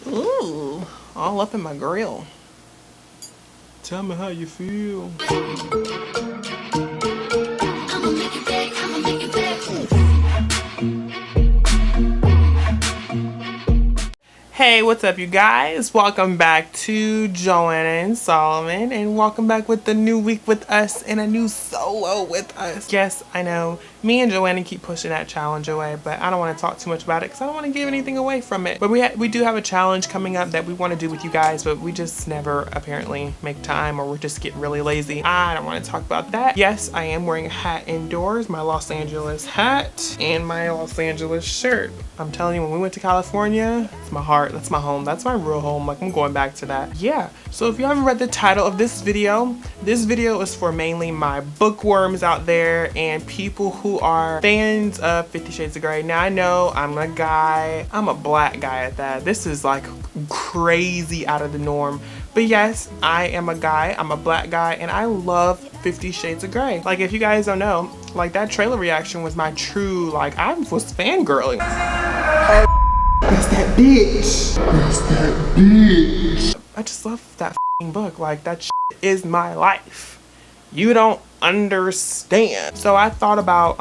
Ooh, all up in my grill. Tell me how you feel. Hey, what's up, you guys? Welcome back to Joanna and Solomon, and welcome back with the new week with us and a new solo with us. Yes, I know, me and Joanna keep pushing that challenge away, but I don't want to talk too much about it because I don't want to give anything away from it. But we do have a challenge coming up that we want to do with you guys, but we just never apparently make time, or we're just getting really lazy. I don't want to talk about that. Yes, I am wearing a hat indoors, my Los Angeles hat and my Los Angeles shirt. I'm telling you, when we went to California, it's my heart, that's my home, that's my real home. Like, I'm going back to that. Yeah, so if you haven't read the title of this video is for mainly my bookworms out there and people who are fans of 50 Shades of Grey. Now, I know I'm a guy, I'm a black guy at that. This is like crazy out of the norm. But yes, I am a guy, I'm a black guy, and I love 50 Shades of Grey. Like, if you guys don't know, like, that trailer reaction was my true, like, I was fangirling. That's that bitch. That's that bitch. I just love that book. Like, that is my life. You don't understand. So I thought about,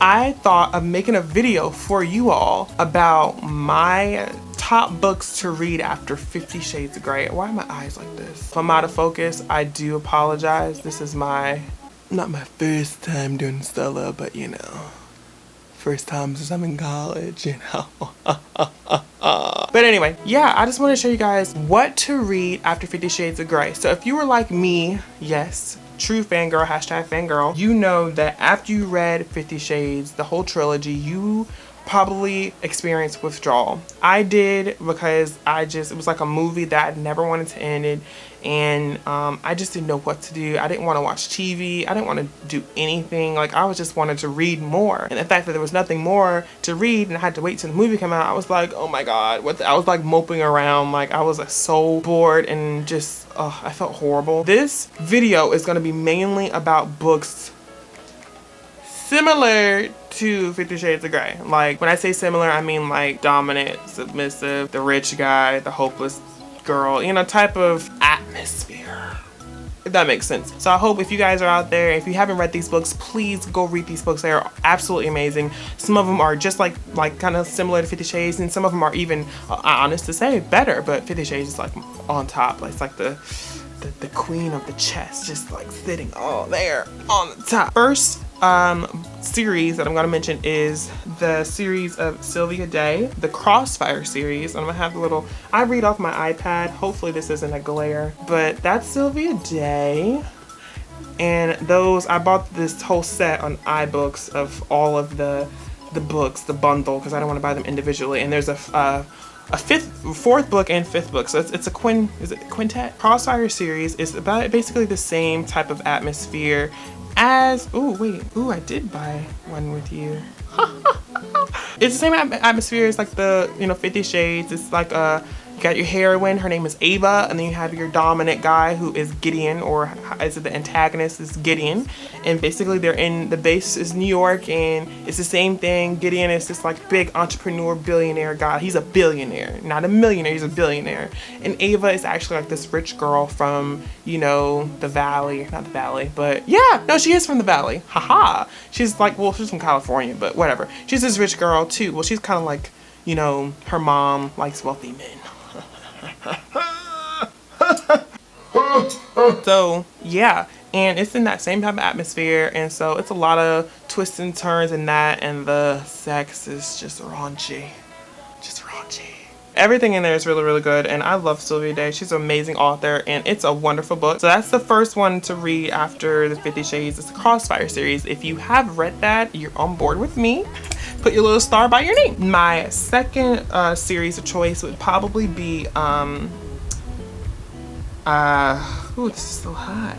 I thought of making a video for you all about my top books to read after 50 Shades of Grey. Why are my eyes like this? If I'm out of focus, I do apologize. This is not my first time doing solo, but you know, first time since I'm in college, you know. But anyway, yeah, I just want to show you guys what to read after 50 Shades of Grey. So if you were like me, yes, true fangirl, hashtag fangirl, you know that after you read 50 Shades, the whole trilogy, you probably experienced withdrawal. I did, because it was like a movie that I never wanted to end it, and I just didn't know what to do. I didn't want to watch TV. I didn't want to do anything. Like, I just wanted to read more. And the fact that there was nothing more to read and I had to wait till the movie came out, I was like, oh my God, I was like moping around. Like, I was like so bored and just, I felt horrible. This video is going to be mainly about books similar to 50 Shades of Grey. Like, when I say similar, I mean like dominant, submissive, the rich guy, the hopeless girl, you know, type of atmosphere, if that makes sense. So I hope if you guys are out there, if you haven't read these books, please go read these books. They are absolutely amazing. Some of them are just like kind of similar to 50 Shades, and some of them are even, honest to say, better, but 50 Shades is like on top. It's like the queen of the chest, just like sitting all there on the top. First series that I'm going to mention is the series of Sylvia Day, the Crossfire series. I'm going to have I read off my iPad. Hopefully this isn't a glare, but that's Sylvia Day. And I bought this whole set on iBooks of all of the books, the bundle, because I don't want to buy them individually. And there's a fourth book and fifth book, so it's a quintet. Crossfire series is about basically the same type of atmosphere as, I did buy one with you. It's the same atmosphere as like the 50 Shades. It's like you got your heroine, her name is Ava, and then you have your dominant guy who is Gideon, or is it the antagonist is Gideon, and basically the base is New York, and it's the same thing. Gideon is this like big entrepreneur billionaire guy. He's a billionaire, not a millionaire, he's a billionaire. And Ava is actually like this rich girl from, the valley, not the valley, but yeah, no, she is from the valley, haha. She's like, well, she's from California, but whatever. She's this rich girl too. Well, she's kind of like, her mom likes wealthy men. So yeah, and it's in that same type of atmosphere, and so it's a lot of twists and turns in that, and the sex is just raunchy. Everything in there is really, really good, and I love Sylvia Day. She's an amazing author, and it's a wonderful book. So that's the first one to read after the 50 Shades. It's the Crossfire series. If you have read that, you're on board with me. Put your little star by your name. My second series of choice would probably be this is so hot.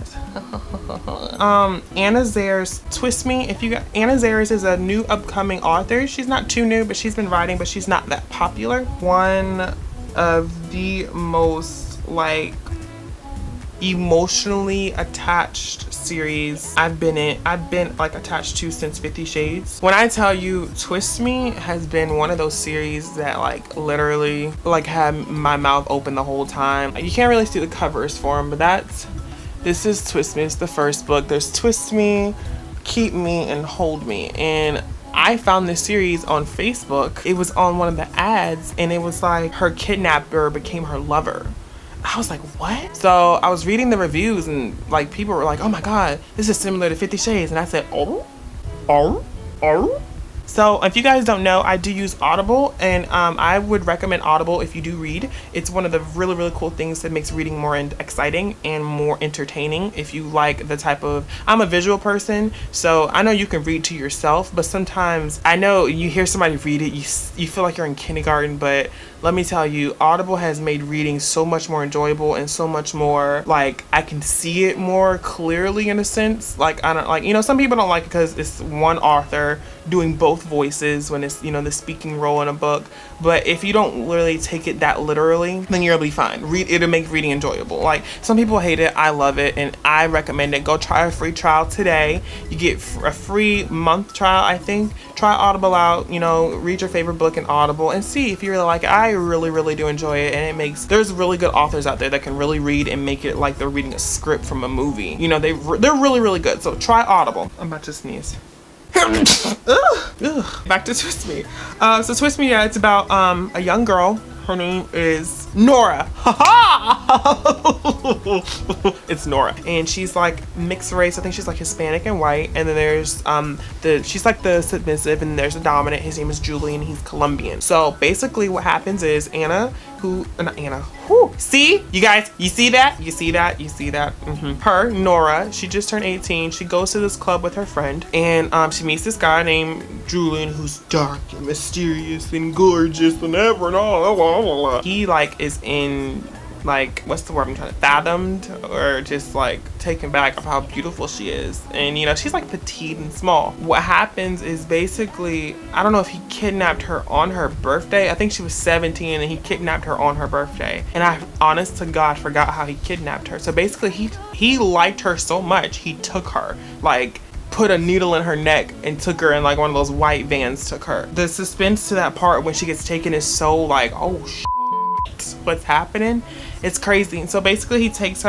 Anna Zair's Twist Me. Anna Zair's is a new upcoming author. She's not too new, but she's been writing, but she's not that popular. One of the most like emotionally attached series I've been like attached to since 50 Shades. When I tell you, Twist Me has been one of those series that like literally like had my mouth open the whole time. You can't really see the covers for them, but this is Twist Me. It's the first book. There's Twist Me, Keep Me, and Hold Me. And I found this series on Facebook. It was on one of the ads, and it was like her kidnapper became her lover. I was like, what? So I was reading the reviews, and like people were like, oh my god, this is similar to 50 Shades. And I said, oh. So if you guys don't know, I do use Audible, and I would recommend Audible if you do read. It's one of the really, really cool things that makes reading more exciting and more entertaining. If you like the type of, I'm a visual person, so I know you can read to yourself, but sometimes I know you hear somebody read it, you feel like you're in kindergarten, but let me tell you, Audible has made reading so much more enjoyable and so much more, like, I can see it more clearly in a sense. Like, I don't, like, you know, some people don't like it because it's one author doing both voices when it's, you know, the speaking role in a book. But if you don't really take it that literally, then you'll be fine. It'll make reading enjoyable. Like, some people hate it. I love it, and I recommend it. Go try a free trial today. You get a free month trial, I think. Try Audible out, you know, read your favorite book in Audible and see if you really like it. I really do enjoy it, and there's really good authors out there that can really read and make it like they're reading a script from a movie. You know, they're really good. So try Audible. I'm about to sneeze. Back to Twist Me. So Twist Me, yeah, it's about a young girl. Her name is Nora. It's Nora, and she's like mixed race. I think she's like Hispanic and white. And then there's she's like the submissive, and there's the dominant. His name is Julian. He's Colombian. So basically, what happens is See, you guys, you see that? Her, Nora, she just turned 18. She goes to this club with her friend, and she meets this guy named Julian, who's dark and mysterious and gorgeous and ever and all. He like is in, like, what's the word I'm trying to, fathomed, or just like taken back of how beautiful she is. And you know, she's like petite and small. What happens is basically, I don't know if he kidnapped her on her birthday. I think she was 17 and he kidnapped her on her birthday, and I honest to God forgot how he kidnapped her. So basically he liked her so much he took her, like put a needle in her neck and took her in like one of those white vans, took her. The suspense to that part when she gets taken is so like, oh shit, what's happening? It's crazy. And so basically he takes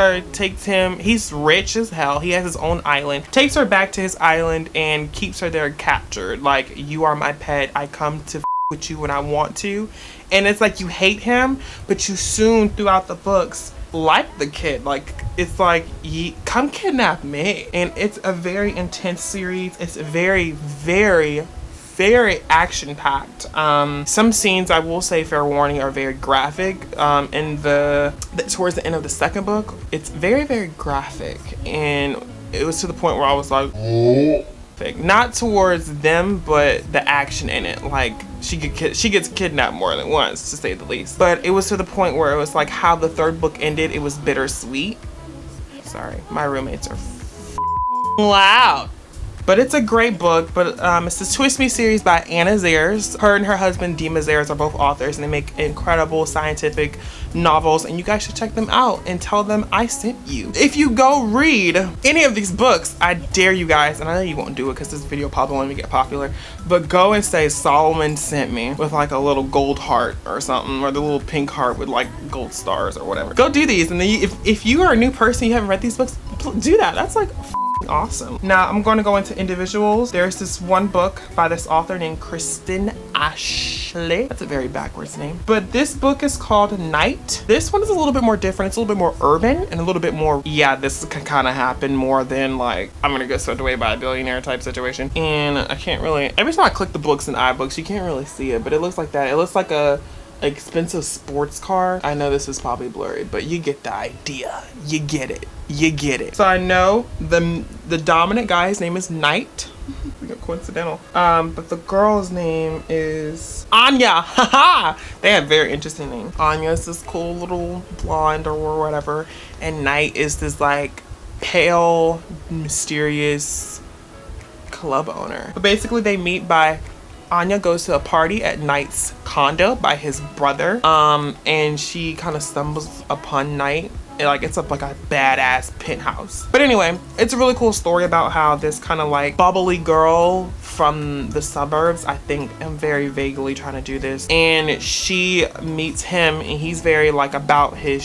him, he's rich as hell, he has his own island, takes her back to his island and keeps her there captured. Like, you are my pet, I come to with you when I want to. And it's like you hate him, but you soon throughout the books like the kid. Like, it's like, come kidnap me. And it's a very intense series. It's very action-packed. Some scenes, I will say, fair warning, are very graphic. In towards the end of the second book, it's very graphic, and it was to the point where I was like, oh. Not towards them, but the action in it. Like, she gets kidnapped more than once, to say the least. But it was to the point where it was like how the third book ended. It was bittersweet. Sorry, my roommates are loud. But it's a great book. But it's the Twist Me series by Anna Zares. Her and her husband Dima Zares are both authors, and they make incredible scientific novels, and you guys should check them out and tell them I sent you. If you go read any of these books, I dare you guys, and I know you won't do it because this video probably won't even get popular, but go and say Solomon sent me with like a little gold heart or something, or the little pink heart with like gold stars or whatever. Go do these, and then if you are a new person, you haven't read these books, do that. That's like awesome. Now I'm going to go into individuals. There's this one book by this author named Kristen Ashley. That's a very backwards name. But this book is called Night. This one is a little bit more different. It's a little bit more urban and a little bit more, yeah, this can kind of happen more than like, I'm gonna get swept away by a billionaire type situation. And I can't really, every time I click the books in iBooks, you can't really see it, but it looks like that. It looks like a expensive sports car. I know this is probably blurry, but you get the idea. You get it. So I know the dominant guy's name is Night. We got coincidental. But the girl's name is Anya. Haha. They have very interesting names. Anya is this cool little blonde or whatever, and Night is this like pale, mysterious club owner. But basically they meet by Anya goes to a party at Knight's condo by his brother, and she kind of stumbles upon Knight Like it's up like a badass penthouse. But anyway, it's a really cool story about how this kind of like bubbly girl from the suburbs, I think I'm very vaguely trying to do this, and she meets him and he's very like about his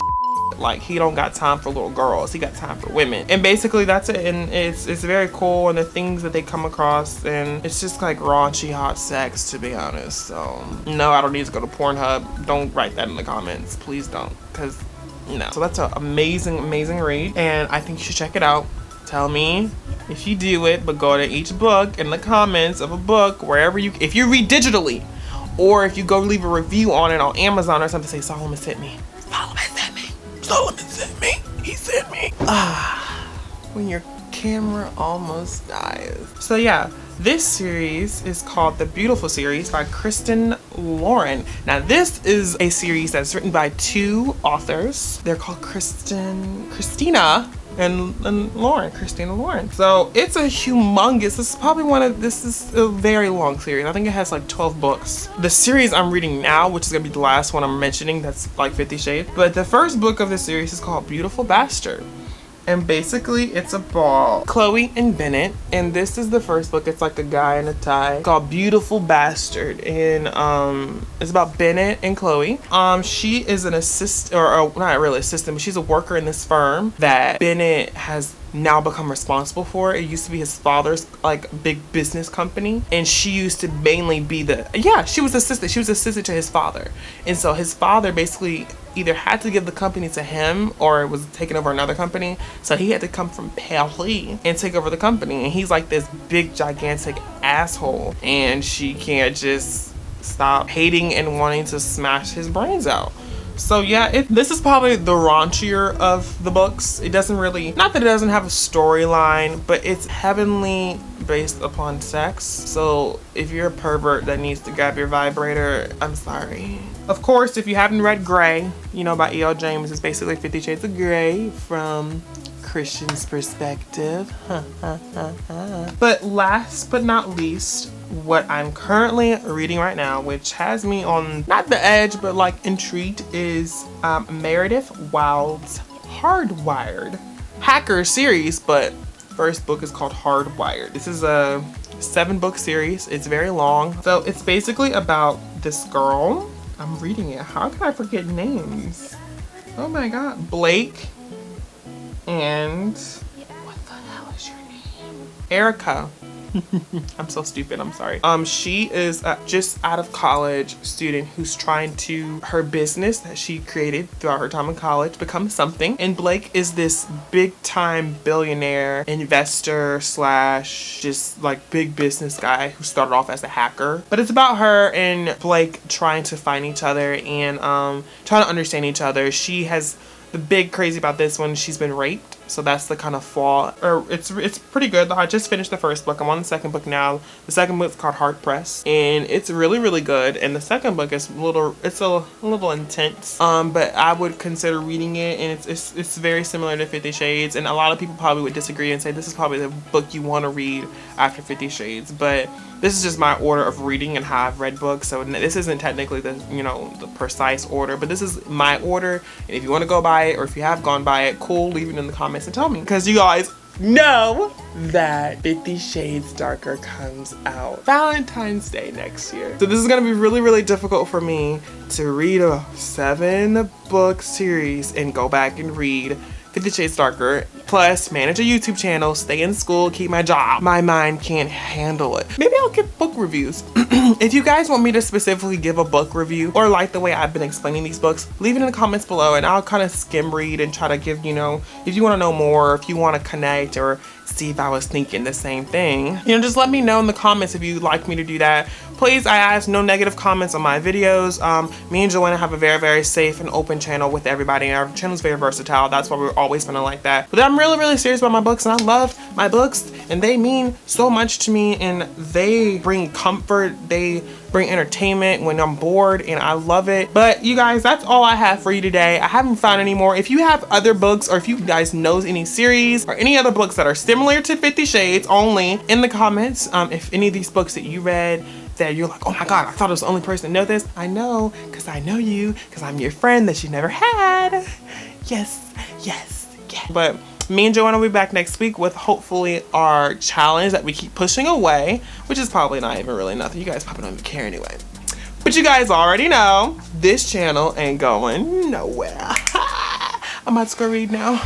like he don't got time for little girls, he got time for women, and basically that's it. And it's very cool, and the things that they come across, and it's just like raunchy hot sex, to be honest. So no, I don't need to go to Pornhub. Don't write that in the comments, please don't, because no. So that's an amazing read, and I think you should check it out. Tell me if you do it, but go to each book in the comments of a book, wherever you, if you read digitally, or if you go leave a review on it on Amazon or something, say Solomon sent me. Solomon sent me. Solomon sent me. He sent me. When your camera almost dies. So yeah, this series is called The Beautiful Series by Kristen Lauren. Now this is a series that's written by 2 authors. They're called Christina and Lauren, Christina Lauren. So it's a humongous, this is a very long series. I think it has like 12 books. The series I'm reading now, which is gonna be the last one I'm mentioning, that's like 50 Shades. But the first book of the series is called Beautiful Bastard. And basically it's about Chloe and Bennett, and this is the first book. It's like a guy in a tie. It's called Beautiful Bastard, and it's about Bennett and Chloe. She is an assistant, or not really assistant, but she's a worker in this firm that Bennett has now become responsible for. It used to be his father's like big business company, and she used to mainly be she was assistant to his father. And so his father basically either had to give the company to him or was taking over another company, so he had to come from Paris and take over the company. And he's like this big gigantic asshole, and she can't just stop hating and wanting to smash his brains out. So yeah, this is probably the raunchier of the books. It doesn't really, not that it doesn't have a storyline, but it's heavily based upon sex. So if you're a pervert that needs to grab your vibrator, I'm sorry. Of course, if you haven't read Grey, you know, by E.L. James, it's basically 50 Shades of Grey from Christian's perspective. But last but not least, what I'm currently reading right now, which has me on not the edge but like intrigued, is Meredith Wild's Hardwired Hacker series, but first book is called Hardwired. This is a 7-book series. It's very long. So it's basically about this girl. I'm reading it. How can I forget names? Oh my god. Blake and what the hell is your name? Erica. I'm so stupid, I'm sorry. She is just out of college student who's trying to, her business that she created throughout her time in college, become something. And Blake is this big time billionaire investor slash just like big business guy who started off as a hacker. But it's about her and Blake trying to find each other and trying to understand each other. She has the big crazy about this one, she's been raped. So that's the kind of flaw, or it's pretty good. I just finished the first book. I'm on the second book now. The second book is called Hard Press, and it's really good. And the second book is a little intense, but I would consider reading it, and it's very similar to 50 Shades. And a lot of people probably would disagree and say this is probably the book you want to read after 50 Shades, but this is just my order of reading and how I've read books. So this isn't technically the the precise order, but this is my order. And if you want to go by it, or if you have gone by it, cool, leave it in the comments and tell me, because you guys know that 50 Shades Darker comes out Valentine's Day next year. So this is gonna be really difficult for me to read a 7-book series and go back and read 50 Shades Darker, plus manage a YouTube channel, stay in school, keep my job. My mind can't handle it. Maybe I'll give book reviews. If you guys want me to specifically give a book review, or like the way I've been explaining these books, leave it in the comments below and I'll kind of skim read and try to give, if you want to know more, or if you want to connect, or see if I was thinking the same thing, just let me know in the comments if you'd like me to do that. Please, I ask no negative comments on my videos. Me and Joanna have a very safe and open channel with everybody, and our channel is very versatile. That's why we're always gonna like that. But I'm really serious about my books, and I love my books, and they mean so much to me, and they bring comfort, they bring entertainment when I'm bored, and I love it. But you guys, that's all I have for you today. I haven't found any more. If you have other books, or if you guys know any series or any other books that are similar to 50 Shades only, in the comments, if any of these books that you read that you're like, oh my god, I thought I was the only person to know this. I know, because I know you, because I'm your friend that you never had. Yes, Yes, yes. But me and Joanna will be back next week with hopefully our challenge that we keep pushing away, which is probably not even really nothing. You guys probably don't even care anyway. But you guys already know this channel ain't going nowhere. I'm about to go read now.